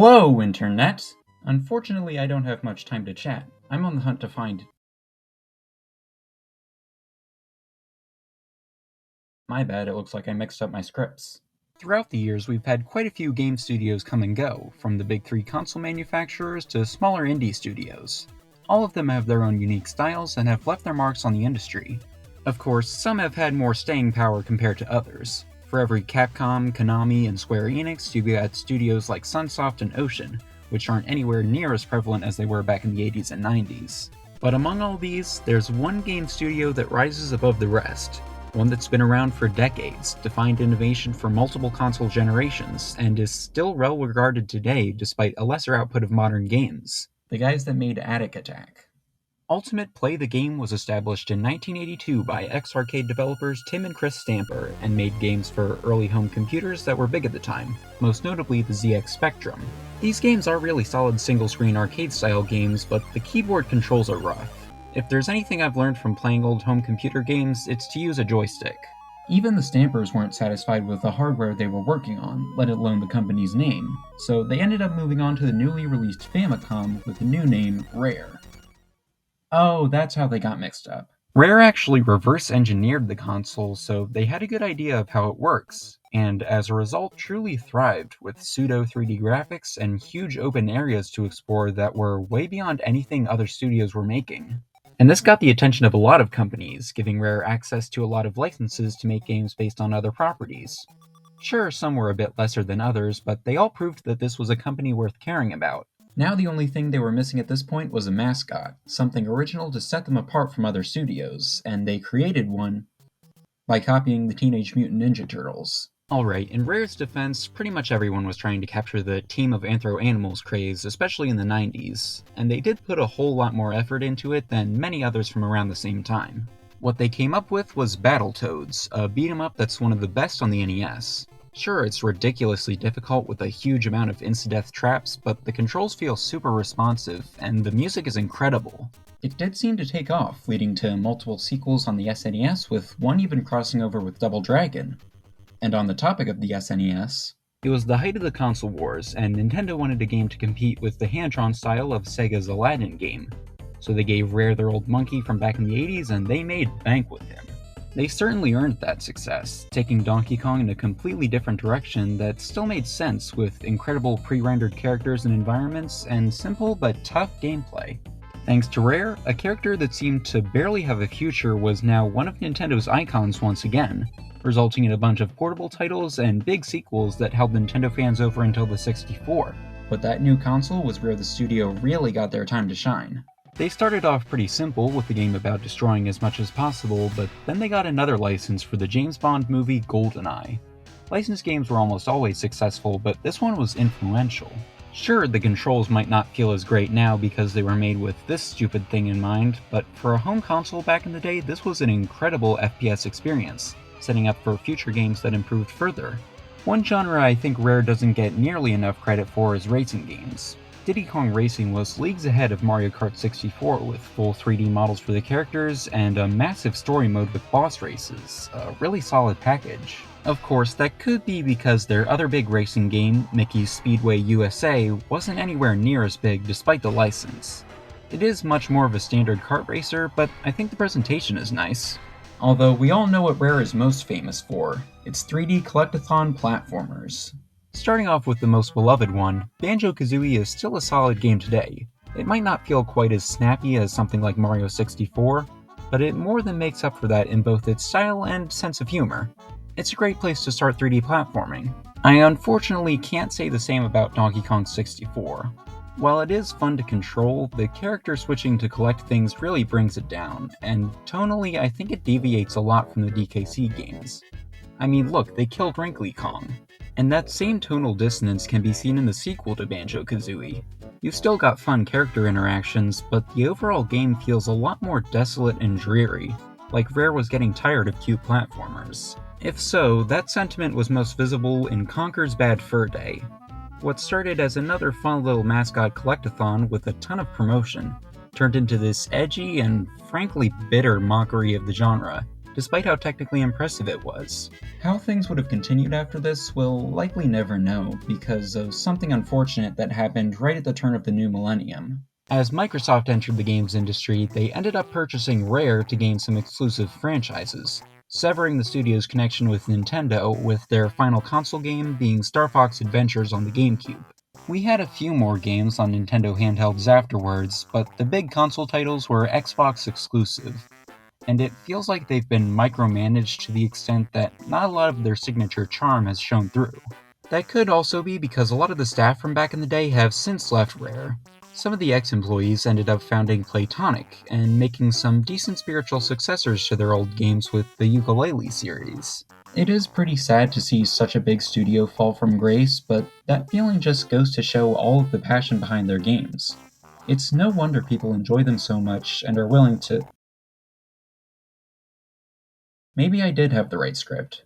Hello, Internet! Unfortunately, I don't have much time to chat. I'm on the hunt to find... My bad, it looks like I mixed up my scripts. Throughout the years, we've had quite a few game studios come and go, from the big three console manufacturers to smaller indie studios. All of them have their own unique styles and have left their marks on the industry. Of course, some have had more staying power compared to others. For every Capcom, Konami, and Square Enix, you've got studios like Sunsoft and Ocean, which aren't anywhere near as prevalent as they were back in the 80s and 90s. But among all these, there's one game studio that rises above the rest. One that's been around for decades, defined innovation for multiple console generations, and is still well regarded today despite a lesser output of modern games. The guys that made Attic Attack. Ultimate Play the Game was established in 1982 by ex-arcade developers Tim and Chris Stamper, and made games for early home computers that were big at the time, most notably the ZX Spectrum. These games are really solid single-screen arcade-style games, but the keyboard controls are rough. If there's anything I've learned from playing old home computer games, it's to use a joystick. Even the Stampers weren't satisfied with the hardware they were working on, let alone the company's name, so they ended up moving on to the newly released Famicom with the new name Rare. Oh, that's how they got mixed up. Rare actually reverse-engineered the console, so they had a good idea of how it works, and as a result truly thrived with pseudo 3D graphics and huge open areas to explore that were way beyond anything other studios were making. And this got the attention of a lot of companies, giving Rare access to a lot of licenses to make games based on other properties. Sure, some were a bit lesser than others, but they all proved that this was a company worth caring about. Now the only thing they were missing at this point was a mascot, something original to set them apart from other studios, and they created one by copying the Teenage Mutant Ninja Turtles. Alright, in Rare's defense, pretty much everyone was trying to capture the Team of Anthro-Animals craze, especially in the 90s, and they did put a whole lot more effort into it than many others from around the same time. What they came up with was Battletoads, a beat-em-up that's one of the best on the NES. Sure, it's ridiculously difficult with a huge amount of insta-death traps, but the controls feel super responsive, and the music is incredible. It did seem to take off, leading to multiple sequels on the SNES, with one even crossing over with Double Dragon. And on the topic of the SNES, it was the height of the console wars, and Nintendo wanted a game to compete with the hand-drawn style of Sega's Aladdin game. So they gave Rare their old monkey from back in the 80s, and they made bank with him. They certainly earned that success, taking Donkey Kong in a completely different direction that still made sense with incredible pre-rendered characters and environments, and simple but tough gameplay. Thanks to Rare, a character that seemed to barely have a future was now one of Nintendo's icons once again, resulting in a bunch of portable titles and big sequels that held Nintendo fans over until the 64. But that new console was where the studio really got their time to shine. They started off pretty simple with the game about destroying as much as possible, but then they got another license for the James Bond movie GoldenEye. Licensed games were almost always successful, but this one was influential. Sure, the controls might not feel as great now because they were made with this stupid thing in mind, but for a home console back in the day, this was an incredible FPS experience, setting up for future games that improved further. One genre I think Rare doesn't get nearly enough credit for is racing games. Diddy Kong Racing was leagues ahead of Mario Kart 64 with full 3D models for the characters and a massive story mode with boss races, a really solid package. Of course, that could be because their other big racing game, Mickey's Speedway USA, wasn't anywhere near as big despite the license. It is much more of a standard kart racer, but I think the presentation is nice. Although we all know what Rare is most famous for, its 3D collectathon platformers. Starting off with the most beloved one, Banjo-Kazooie is still a solid game today. It might not feel quite as snappy as something like Mario 64, but it more than makes up for that in both its style and sense of humor. It's a great place to start 3D platforming. I unfortunately can't say the same about Donkey Kong 64. While it is fun to control, the character switching to collect things really brings it down, and tonally I think it deviates a lot from the DKC games. I mean, look, they killed Wrinkly Kong. And that same tonal dissonance can be seen in the sequel to Banjo-Kazooie. You've still got fun character interactions, but the overall game feels a lot more desolate and dreary, like Rare was getting tired of cute platformers. If so, that sentiment was most visible in Conker's Bad Fur Day. What started as another fun little mascot collectathon with a ton of promotion, turned into this edgy and frankly bitter mockery of the genre, despite how technically impressive it was. How things would have continued after this, we'll likely never know, because of something unfortunate that happened right at the turn of the new millennium. As Microsoft entered the games industry, they ended up purchasing Rare to gain some exclusive franchises, severing the studio's connection with Nintendo, with their final console game being Star Fox Adventures on the GameCube. We had a few more games on Nintendo handhelds afterwards, but the big console titles were Xbox exclusive, and it feels like they've been micromanaged to the extent that not a lot of their signature charm has shown through. That could also be because a lot of the staff from back in the day have since left Rare. Some of the ex-employees ended up founding Playtonic, and making some decent spiritual successors to their old games with the Yooka-Laylee series. It is pretty sad to see such a big studio fall from grace, but that feeling just goes to show all of the passion behind their games. It's no wonder people enjoy them so much and are willing to... Maybe I did have the right script.